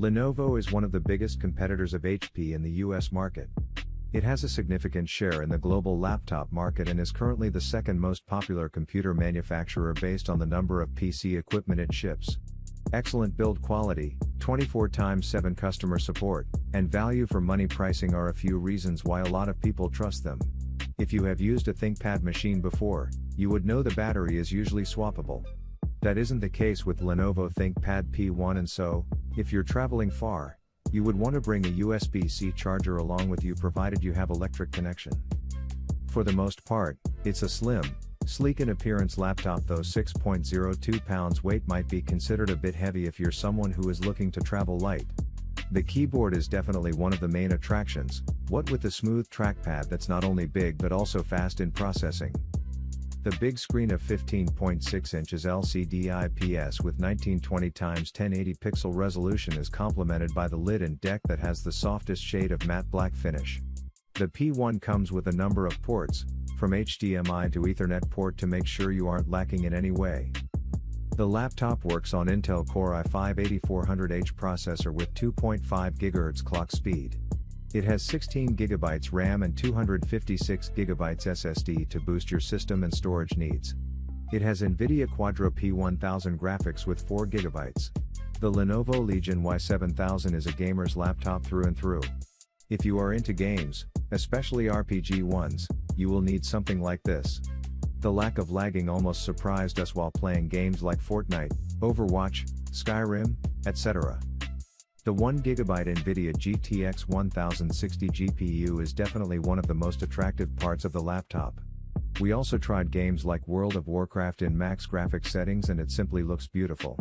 Lenovo is one of the biggest competitors of HP in the US market. It has a significant share in the global laptop market and is currently the second most popular computer manufacturer based on the number of PC equipment it ships. Excellent build quality, 24/7 customer support, and value for money pricing are a few reasons why a lot of people trust them. If you have used a ThinkPad machine before, you would know the battery is usually swappable. That isn't the case with Lenovo ThinkPad P1, and so, if you're traveling far, you would want to bring a USB-C charger along with you provided you have electric connection. For the most part, it's a slim, sleek in appearance laptop, though 6.02 pounds weight might be considered a bit heavy if you're someone who is looking to travel light. The keyboard is definitely one of the main attractions, what with the smooth trackpad that's not only big but also fast in processing. The big screen of 15.6 inches LCD IPS with 1920x1080 pixel resolution is complemented by the lid and deck that has the softest shade of matte black finish. The P1 comes with a number of ports, from HDMI to Ethernet port, to make sure you aren't lacking in any way. The laptop works on Intel Core i5-8400H processor with 2.5 GHz clock speed. It has 16 GB RAM and 256 GB SSD to boost your system and storage needs. It has NVIDIA Quadro P1000 graphics with 4 GB. The Lenovo Legion Y7000 is a gamer's laptop through and through. If you are into games, especially RPG ones, you will need something like this. The lack of lagging almost surprised us while playing games like Fortnite, Overwatch, Skyrim, etc. The 1GB NVIDIA GTX 1060 GPU is definitely one of the most attractive parts of the laptop. We also tried games like World of Warcraft in max graphics settings and it simply looks beautiful.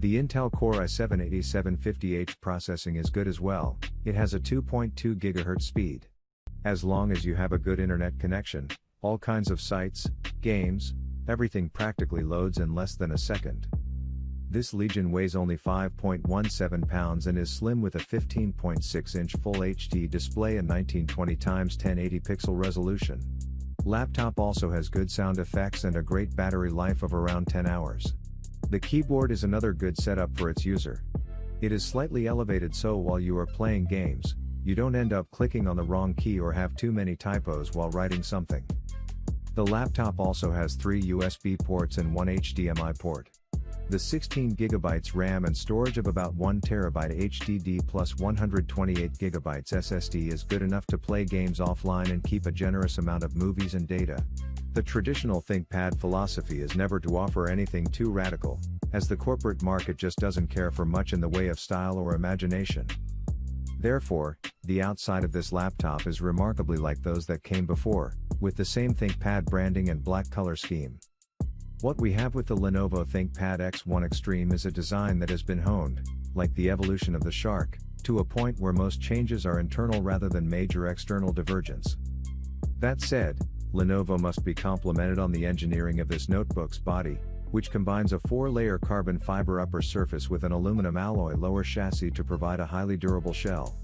The Intel Core i7-8750H processing is good as well. It has a 2.2 GHz speed. As long as you have a good internet connection, all kinds of sites, games, everything practically loads in less than a second. This Legion weighs only 5.17 pounds and is slim with a 15.6-inch Full HD display and 1920x1080 pixel resolution. Laptop also has good sound effects and a great battery life of around 10 hours. The keyboard is another good setup for its user. It is slightly elevated so while you are playing games, you don't end up clicking on the wrong key or have too many typos while writing something. The laptop also has 3 USB ports and 1 HDMI port. The 16 GB RAM and storage of about 1 TB HDD plus 128 GB SSD is good enough to play games offline and keep a generous amount of movies and data. The traditional ThinkPad philosophy is never to offer anything too radical, as the corporate market just doesn't care for much in the way of style or imagination. Therefore, the outside of this laptop is remarkably like those that came before, with the same ThinkPad branding and black color scheme. What we have with the Lenovo ThinkPad X1 Extreme is a design that has been honed, like the evolution of the shark, to a point where most changes are internal rather than major external divergence. That said, Lenovo must be complimented on the engineering of this notebook's body, which combines a 4-layer carbon fiber upper surface with an aluminum alloy lower chassis to provide a highly durable shell.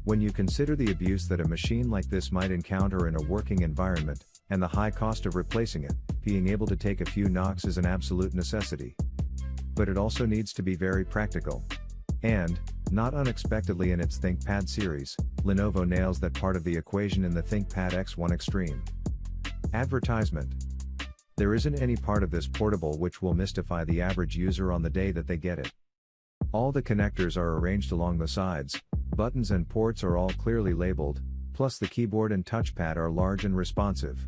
When you consider the abuse that a machine like this might encounter in a working environment, and the high cost of replacing it, being able to take a few knocks is an absolute necessity. But it also needs to be very practical. And, not unexpectedly in its ThinkPad series, Lenovo nails that part of the equation in the ThinkPad X1 Extreme. Advertisement. There isn't any part of this portable which will mystify the average user on the day that they get it. All the connectors are arranged along the sides, buttons and ports are all clearly labeled, plus the keyboard and touchpad are large and responsive.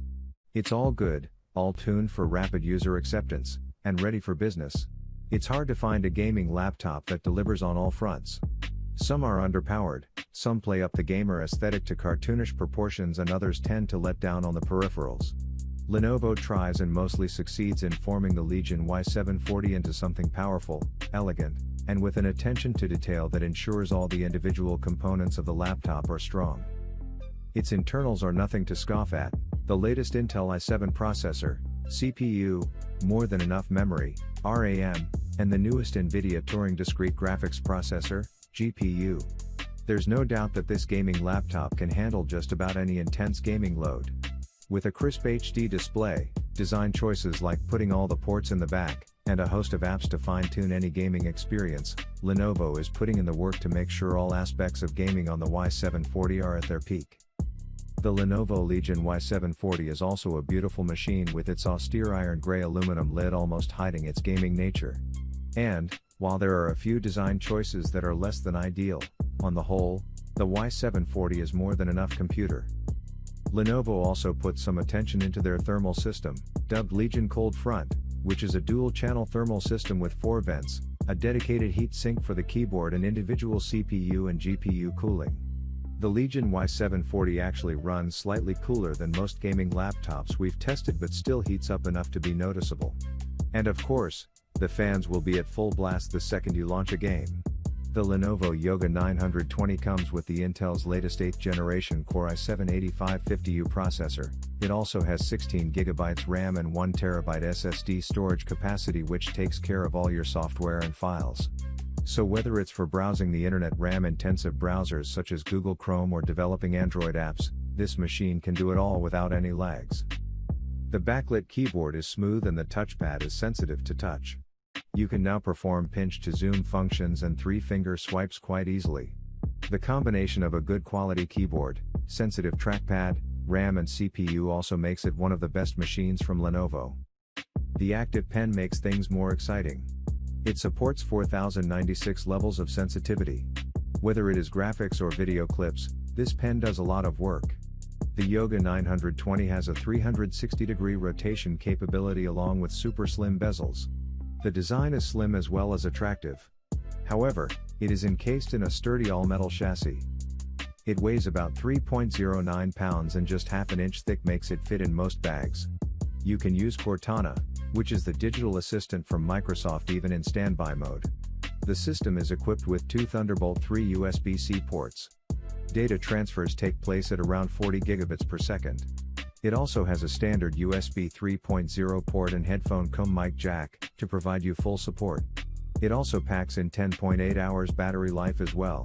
It's all good, all tuned for rapid user acceptance, and ready for business. It's hard to find a gaming laptop that delivers on all fronts. Some are underpowered, some play up the gamer aesthetic to cartoonish proportions, and others tend to let down on the peripherals. Lenovo tries and mostly succeeds in forming the Legion Y740 into something powerful, elegant, and with an attention to detail that ensures all the individual components of the laptop are strong. Its internals are nothing to scoff at: the latest Intel i7 processor, CPU, more than enough memory, RAM, and the newest NVIDIA Turing Discrete Graphics Processor, GPU. There's no doubt that this gaming laptop can handle just about any intense gaming load. With a crisp HD display, design choices like putting all the ports in the back, and a host of apps to fine-tune any gaming experience, Lenovo is putting in the work to make sure all aspects of gaming on the Y740 are at their peak. The Lenovo Legion Y740 is also a beautiful machine with its austere iron gray aluminum lid almost hiding its gaming nature. And, while there are a few design choices that are less than ideal, on the whole, the Y740 is more than enough computer. Lenovo also put some attention into their thermal system, dubbed Legion Cold Front, which is a dual-channel thermal system with 4 vents, a dedicated heat sink for the keyboard and individual CPU and GPU cooling. The Legion Y740 actually runs slightly cooler than most gaming laptops we've tested but still heats up enough to be noticeable. And of course, the fans will be at full blast the second you launch a game. The Lenovo Yoga 920 comes with the Intel's latest 8th generation Core i7-8550U processor. It also has 16GB RAM and 1TB SSD storage capacity, which takes care of all your software and files. So whether it's for browsing the internet, RAM-intensive browsers such as Google Chrome, or developing Android apps, this machine can do it all without any lags. The backlit keyboard is smooth and the touchpad is sensitive to touch. You can now perform pinch-to-zoom functions and 3-finger swipes quite easily. The combination of a good quality keyboard, sensitive trackpad, RAM and CPU also makes it one of the best machines from Lenovo. The Active Pen makes things more exciting. It supports 4096 levels of sensitivity. Whether it is graphics or video clips, this pen does a lot of work. The Yoga 920 has a 360-degree rotation capability along with super slim bezels. The design is slim as well as attractive. However, it is encased in a sturdy all-metal chassis. It weighs about 3.09 pounds and just half an inch thick makes it fit in most bags. You can use Cortana, which is the digital assistant from Microsoft, even in standby mode. The system is equipped with 2 Thunderbolt 3 USB-C ports. Data transfers take place at around 40 gigabits per second. It also has a standard USB 3.0 port and headphone cum mic jack, to provide you full support. It also packs in 10.8 hours battery life as well.